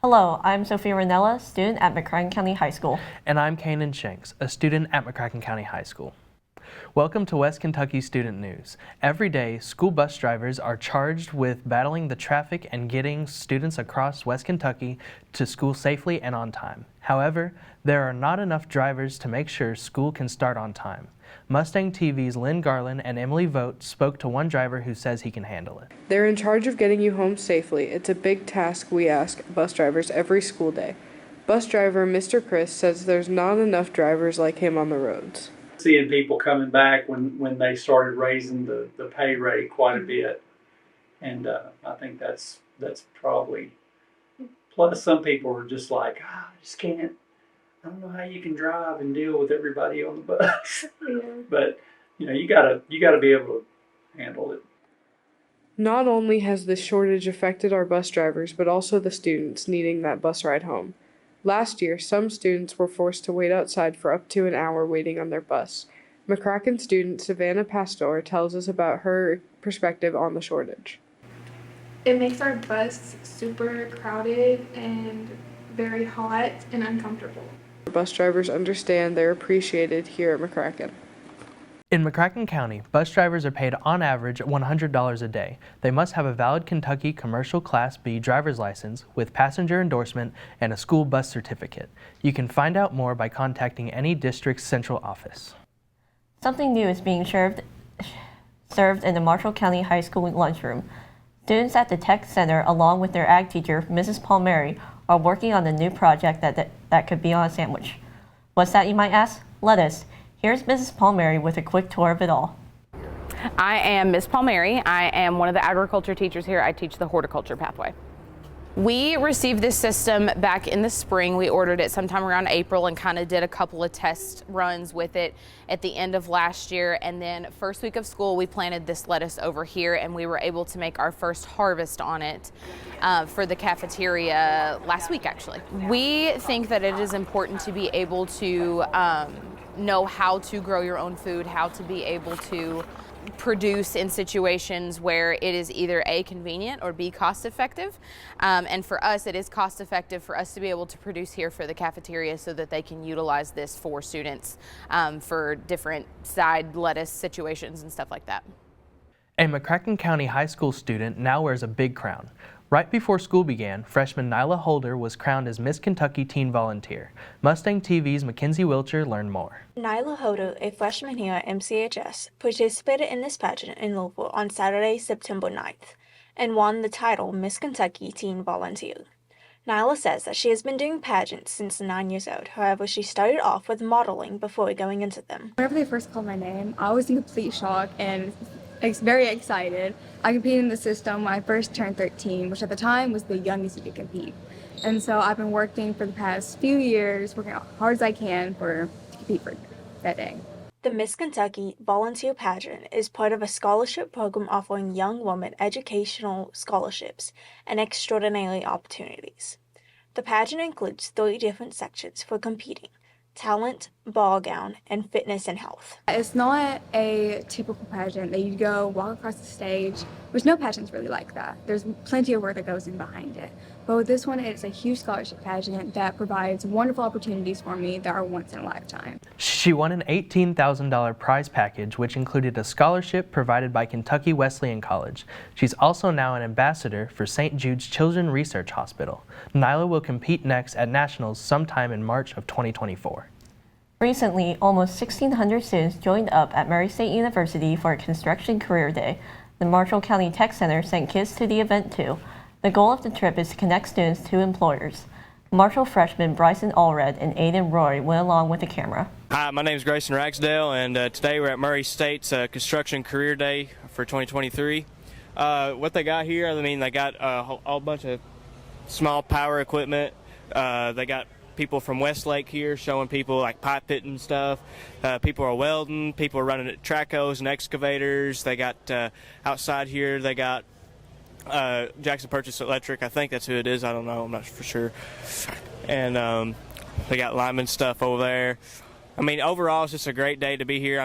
Hello, I'm Sophia Ranella, student at McCracken County High School. And I'm Kanan Shanks, a student at McCracken County High School. Welcome to West Kentucky Student News. Every day, school bus drivers are charged with battling the traffic and getting students across West Kentucky to school safely and on time. However, there are not enough drivers to make sure school can start on time. Mustang TV's Lynn Garland and Emily Vogt spoke to one driver who says he can handle it. They're in charge of getting you home safely. It's a big task we ask bus drivers every school day. Bus driver Mr. Chris says there's not enough drivers like him on the roads. Seeing people coming back when they started raising the pay rate quite a bit, and I think that's probably, plus some people are just like, I just can't, I don't know how you can drive and deal with everybody on the bus. Yeah. But you gotta be able to handle it. Not only has this shortage affected our bus drivers, but also the students needing that bus ride home. Last year, some students were forced to wait outside for up to an hour waiting on their bus. McCracken student Savannah Pastor tells us about her perspective on the shortage. It makes our bus super crowded and very hot and uncomfortable. Bus drivers understand they're appreciated here at McCracken. In McCracken County, bus drivers are paid on average $100 a day. They must have a valid Kentucky Commercial Class B driver's license with passenger endorsement and a school bus certificate. You can find out more by contacting any district's central office. Something new is being served in the Marshall County High School lunchroom. Students at the Tech Center, along with their ag teacher, Mrs. Palmieri, are working on a new project that could be on a sandwich. What's that, you might ask? Lettuce. Here's Mrs. Palmieri with a quick tour of it all. I am Ms. Palmieri. I am one of the agriculture teachers here. I teach the horticulture pathway. We received this system back in the spring. We ordered it sometime around April and kind of did a couple of test runs with it at the end of last year. And then first week of school, we planted this lettuce over here and we were able to make our first harvest on it for the cafeteria last week, actually. We think that it is important to be able to know how to grow your own food, how to be able to produce in situations where it is either A, convenient, or B, cost effective. And for us, it is cost effective for us to be able to produce here for the cafeteria so that they can utilize this for students for different side lettuce situations and stuff like that. A McCracken County High School student now wears a big crown. Right before school began, freshman Nyla Holder was crowned as Miss Kentucky Teen Volunteer. Mustang TV's Mackenzie Wilcher learned more. Nyla Holder, a freshman here at MCHS, participated in this pageant in Louisville on Saturday, September 9th, and won the title Miss Kentucky Teen Volunteer. Nyla says that she has been doing pageants since 9 years old. However, she started off with modeling before going into them. Whenever they first called my name, I was in complete shock and very excited. I competed in the system when I first turned 13, which at the time was the youngest you could compete. And so I've been working for the past few years, working as hard as I can to compete for that day. The Miss Kentucky Volunteer Pageant is part of a scholarship program offering young women educational scholarships and extraordinary opportunities. The pageant includes 3 different sections for competing: talent, ball gown, and fitness and health. It's not a typical pageant that you go walk across the stage, which no pageant's really like that. There's plenty of work that goes in behind it. But with this one, it's a huge scholarship pageant that provides wonderful opportunities for me that are once in a lifetime. She won an $18,000 prize package, which included a scholarship provided by Kentucky Wesleyan College. She's also now an ambassador for St. Jude's Children's Research Hospital. Nyla will compete next at Nationals sometime in March of 2024. Recently, almost 1,600 students joined up at Murray State University for a Construction Career Day. The Marshall County Tech Center sent kids to the event too. The goal of the trip is to connect students to employers. Marshall freshmen Bryson Allred and Aiden Roy went along with the camera. Hi, my name is Grayson Ragsdale, and today we're at Murray State's Construction Career Day for 2023. What they got here, they got a whole bunch of small power equipment. They got people from Westlake here showing people like pipe fitting stuff. People are welding, people are running track hoes and excavators. They got outside here, they got Jackson Purchase Electric. I think that's who it is. I don't know. I'm not for sure. And they got lineman stuff over there. Overall, it's just a great day to be here.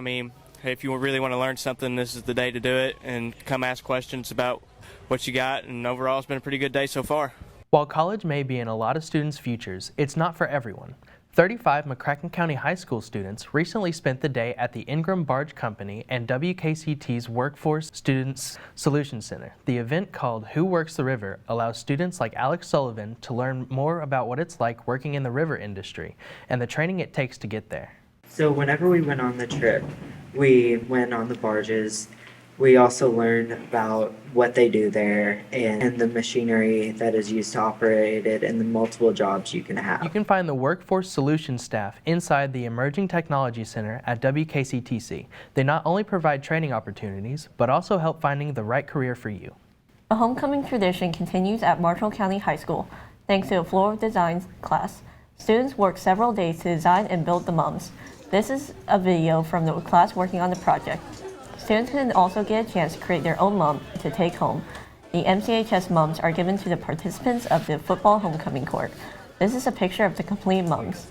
If you really want to learn something, this is the day to do it and come ask questions about what you got. And overall, it's been a pretty good day so far. While college may be in a lot of students' futures, it's not for everyone. 35 McCracken County High School students recently spent the day at the Ingram Barge Company and WKCT's Workforce Students Solution Center. The event, called Who Works the River, allows students like Alex Sullivan to learn more about what it's like working in the river industry and the training it takes to get there. So whenever we went on the trip, we went on the barges. We also learned about what they do there and the machinery that is used to operate it and the multiple jobs you can have. You can find the Workforce Solutions staff inside the Emerging Technology Center at WKCTC. They not only provide training opportunities, but also help finding the right career for you. A homecoming tradition continues at Marshall County High School. Thanks to a floor of design class, students work several days to design and build the mums. This is a video from the class working on the project. Students can also get a chance to create their own mum to take home. The MCHS mums are given to the participants of the football homecoming court. This is a picture of the complete mums.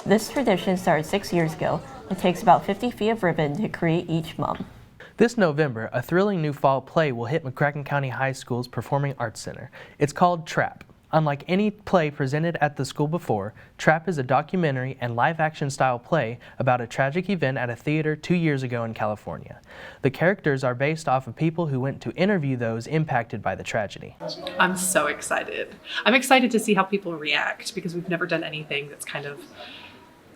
This tradition started 6 years ago. It takes about 50 feet of ribbon to create each mum. This November, a thrilling new fall play will hit McCracken County High School's Performing Arts Center. It's called Trap. Unlike any play presented at the school before, Trap is a documentary and live-action style play about a tragic event at a theater 2 years ago in California. The characters are based off of people who went to interview those impacted by the tragedy. I'm so excited. I'm excited to see how people react because we've never done anything that's kind of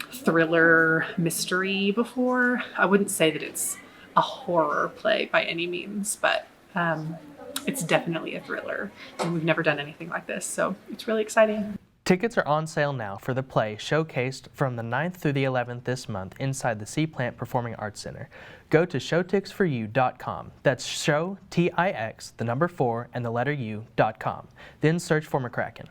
thriller mystery before. I wouldn't say that it's a horror play by any means, but it's definitely a thriller, and we've never done anything like this, so it's really exciting. Tickets are on sale now for the play, showcased from the 9th through the 11th this month inside the Sea Plant Performing Arts Center. Go to showtixforyou.com. That's show, T-I-X, the number 4, and the letter U.com. Then search for McCracken.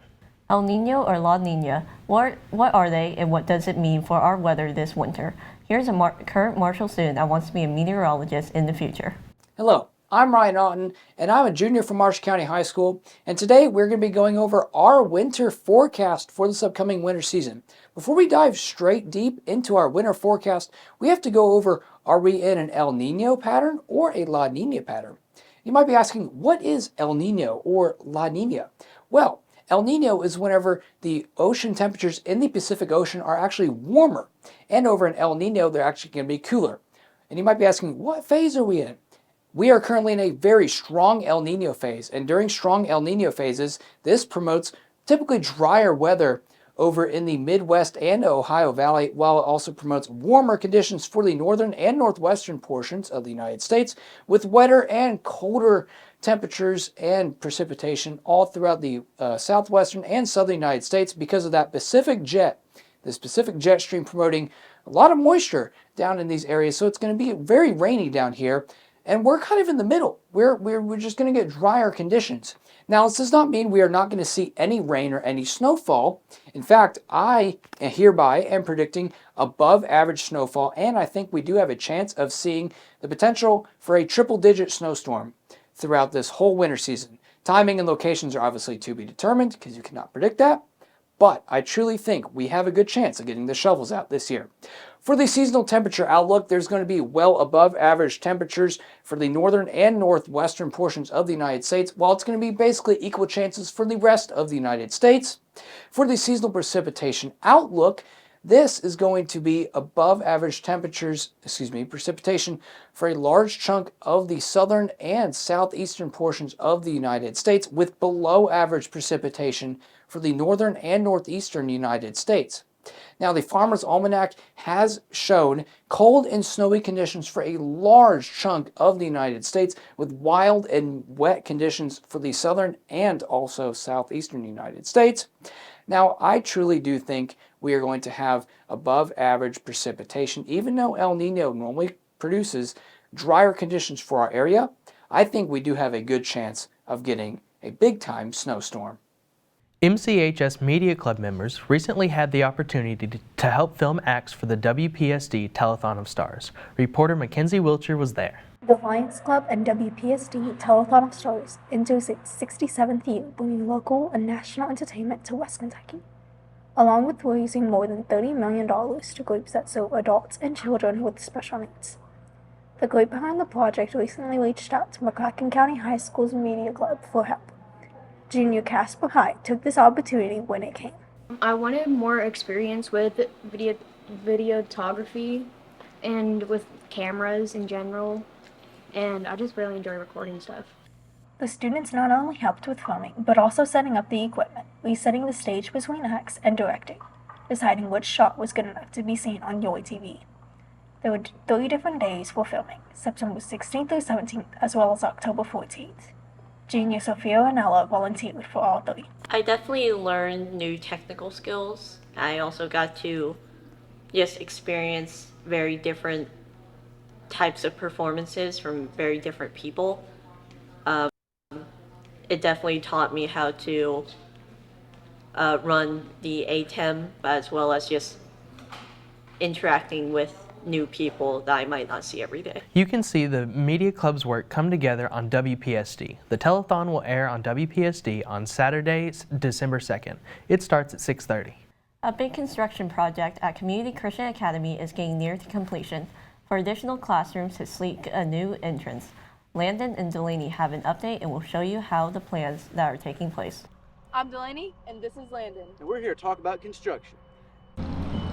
El Nino or La Nina, what are they and what does it mean for our weather this winter? Here's a current Marshall student that wants to be a meteorologist in the future. Hello. I'm Ryan Otten, and I'm a junior from Marshall County High School, and today we're going to be going over our winter forecast for this upcoming winter season. Before we dive straight deep into our winter forecast, we have to go over, are we in an El Nino pattern or a La Nina pattern? You might be asking, what is El Nino or La Nina? Well, El Nino is whenever the ocean temperatures in the Pacific Ocean are actually warmer, and over in El Nino they're actually going to be cooler. And you might be asking, what phase are we in? We are currently in a very strong El Nino phase, and during strong El Nino phases, this promotes typically drier weather over in the Midwest and Ohio Valley, while it also promotes warmer conditions for the northern and northwestern portions of the United States, with wetter and colder temperatures and precipitation all throughout the southwestern and southern United States because of that Pacific jet, this Pacific jet stream promoting a lot of moisture down in these areas. So it's going to be very rainy down here. And we're kind of in the middle. We're just going to get drier conditions. Now, this does not mean we are not going to see any rain or any snowfall. In fact, I hereby am predicting above average snowfall, and I think we do have a chance of seeing the potential for a triple-digit snowstorm throughout this whole winter season. Timing and locations are obviously to be determined because you cannot predict that, but I truly think we have a good chance of getting the shovels out this year. For the seasonal temperature outlook, there's going to be well above average temperatures for the northern and northwestern portions of the United States, while it's going to be basically equal chances for the rest of the United States. For the seasonal precipitation outlook, this is going to be above average precipitation for a large chunk of the southern and southeastern portions of the United States, with below average precipitation for the northern and northeastern United States. Now, the Farmer's Almanac has shown cold and snowy conditions for a large chunk of the United States, with wild and wet conditions for the southern and also southeastern United States. Now, I truly do think we are going to have above average precipitation, even though El Nino normally produces drier conditions for our area. I think we do have a good chance of getting a big-time snowstorm. MCHS Media Club members recently had the opportunity to help film acts for the WPSD Telethon of Stars. Reporter Mackenzie Wilcher was there. The Lions Club and WPSD Telethon of Stars induced its 67th year, bringing local and national entertainment to West Kentucky, along with raising more than $30 million to groups that serve adults and children with special needs. The group behind the project recently reached out to McCracken County High School's Media Club for help. Junior Casper Hyde took this opportunity when it came. I wanted more experience with videography and with cameras in general, and I just really enjoy recording stuff. The students not only helped with filming, but also setting up the equipment, resetting the stage between acts, and directing, deciding which shot was good enough to be seen on your TV. There were 3 different days for filming, September 16th through 17th, as well as October 14th. Junior Sophia and Ella volunteered for all 3. I definitely learned new technical skills. I also got to just experience very different types of performances from very different people. It definitely taught me how to run the ATEM, as well as just interacting with new people that I might not see every day. You can see the Media Club's work come together on WPSD. The telethon will air on WPSD on Saturday, December 2nd. It starts at 6:30. A big construction project at Community Christian Academy is getting near to completion. For additional classrooms to seek a new entrance, Landon and Delaney have an update and will show you how the plans that are taking place. I'm Delaney, and this is Landon. And we're here to talk about construction.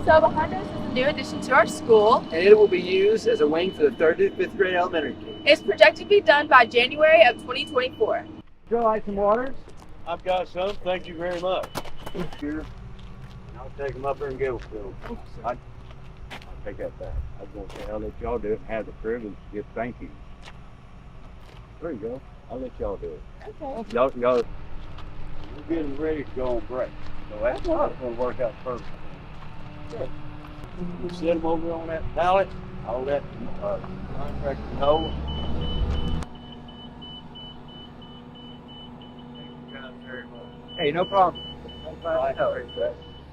So behind us is a new addition to our school. And it will be used as a wing for the 3rd to 5th grade elementary kids. It's projected to be done by January of 2024. Would you like some waters? I've got some, thank you very much. Here. I'll take them up there and give them to them. I'll take that back. I was going to say, I'll let y'all do it and have the privilege to give thank you. There you go. I'll let y'all do it. Okay. Y'all, we're getting ready to go on break. So that's going to work out perfect. Good. You set them over on that pallet. I'll let the contractor know. Thank you guys very much. Hey, no problem.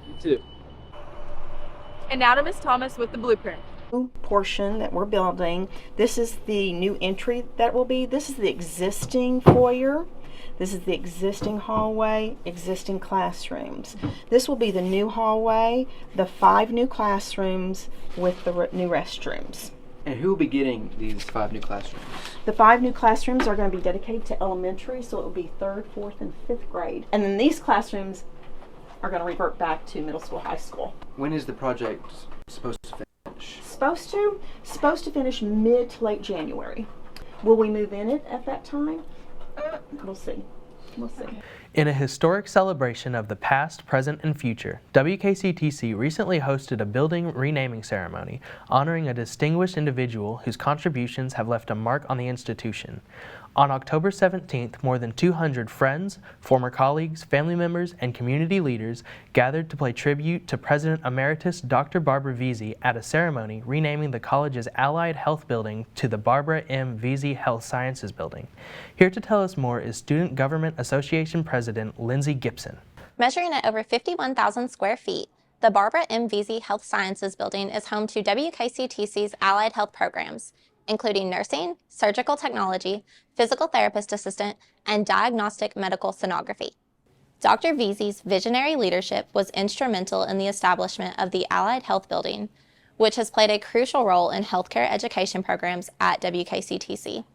You too. And now to Ms. Thomas with the blueprint. Portion that we're building. This is the new entry that will be. This is the existing foyer. This is the existing hallway, existing classrooms. This will be the new hallway, the 5 new classrooms with the new restrooms. And who will be getting these 5 new classrooms? The 5 new classrooms are going to be dedicated to elementary, so it will be 3rd, 4th, and 5th grade. And then these classrooms are going to revert back to middle school, high school. When is the project supposed to finish? Supposed to finish mid to late January. Will we move in it at that time? We'll see. We'll see. In a historic celebration of the past, present, and future, WKCTC recently hosted a building renaming ceremony honoring a distinguished individual whose contributions have left a mark on the institution. On October 17th, more than 200 friends, former colleagues, family members, and community leaders gathered to pay tribute to President Emeritus Dr. Barbara Veazey at a ceremony renaming the college's Allied Health Building to the Barbara M. Veazey Health Sciences Building. Here to tell us more is Student Government Association President Lindsay Gibson. Measuring at over 51,000 square feet, the Barbara M. Veazey Health Sciences Building is home to WKCTC's allied health programs, including nursing, surgical technology, physical therapist assistant, and diagnostic medical sonography. Dr. Veazey's visionary leadership was instrumental in the establishment of the Allied Health Building, which has played a crucial role in healthcare education programs at WKCTC.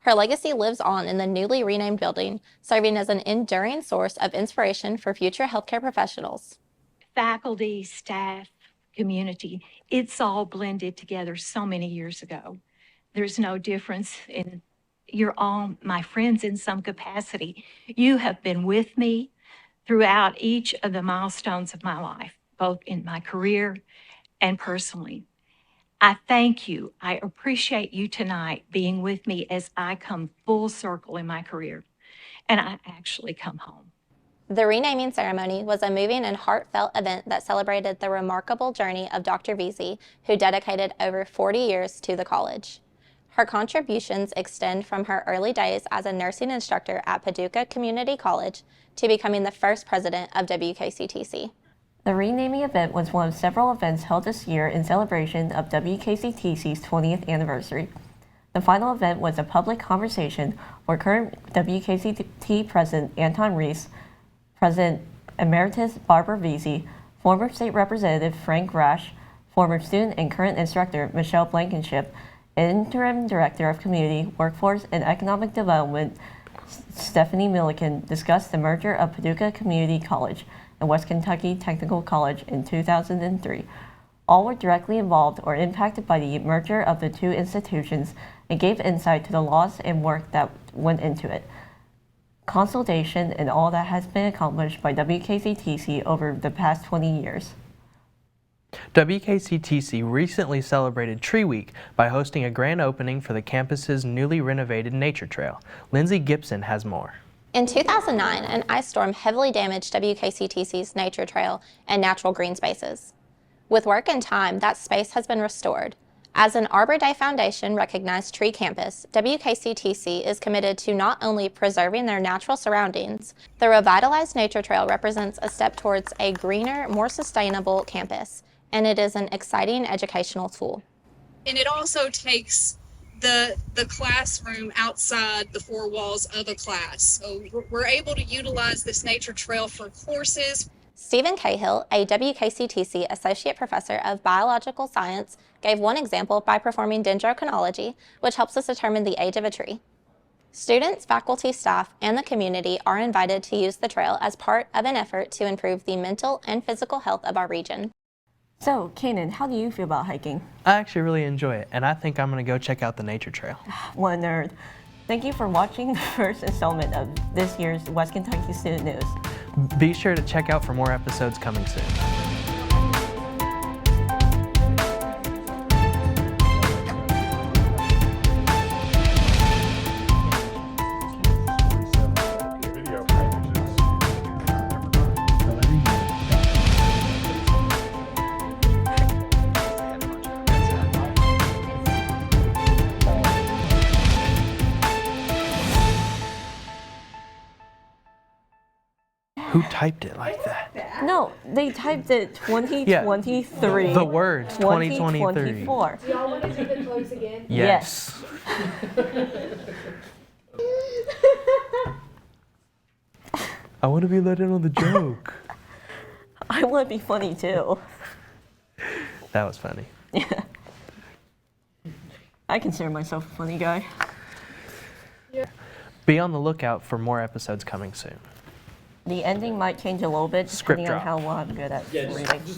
Her legacy lives on in the newly renamed building, serving as an enduring source of inspiration for future healthcare professionals. Faculty, staff, community, it's all blended together so many years ago. There's no difference in, you're all my friends in some capacity. You have been with me throughout each of the milestones of my life, both in my career and personally. I thank you. I appreciate you tonight being with me as I come full circle in my career, and I actually come home. The renaming ceremony was a moving and heartfelt event that celebrated the remarkable journey of Dr. Veazey, who dedicated over 40 years to the college. Her contributions extend from her early days as a nursing instructor at Paducah Community College to becoming the first president of WKCTC. The renaming event was one of several events held this year in celebration of WKCTC's 20th anniversary. The final event was a public conversation where current WKCT President Anton Reese, President Emeritus Barbara Veazey, former State Representative Frank Rash, former student and current instructor Michelle Blankenship, Interim Director of Community, Workforce, and Economic Development Stephanie Milliken discussed the merger of Paducah Community College and West Kentucky Technical College in 2003. All were directly involved or impacted by the merger of the two institutions and gave insight to the laws and work that went into it, consultation, and all that has been accomplished by WKCTC over the past 20 years. WKCTC recently celebrated Tree Week by hosting a grand opening for the campus's newly renovated nature trail. Lindsay Gibson has more. In 2009, an ice storm heavily damaged WKCTC's nature trail and natural green spaces. With work and time, that space has been restored. As an Arbor Day Foundation recognized tree campus, WKCTC is committed to not only preserving their natural surroundings, the revitalized nature trail represents a step towards a greener, more sustainable campus, and it is an exciting educational tool. And it also takes the classroom outside the four walls of a class. So we're able to utilize this nature trail for courses. Stephen Cahill, a WKCTC Associate Professor of Biological Science, gave one example by performing dendrochronology, which helps us determine the age of a tree. Students, faculty, staff, and the community are invited to use the trail as part of an effort to improve the mental and physical health of our region. So, Kanan, how do you feel about hiking? I actually really enjoy it, and I think I'm going to go check out the nature trail. What a nerd. Thank you for watching the first installment of this year's West Kentucky Student News. Be sure to check out for more episodes coming soon. Who typed it like that? No, they typed it 2023. Yeah, the words 2023. 2024. Do y'all want to do the close again? Yes. I want to be let in on the joke. I want to be funny too. That was funny. Yeah. I consider myself a funny guy. Yeah. Be on the lookout for more episodes coming soon. The ending might change a little bit Script depending on drop. how well I'm good at reading.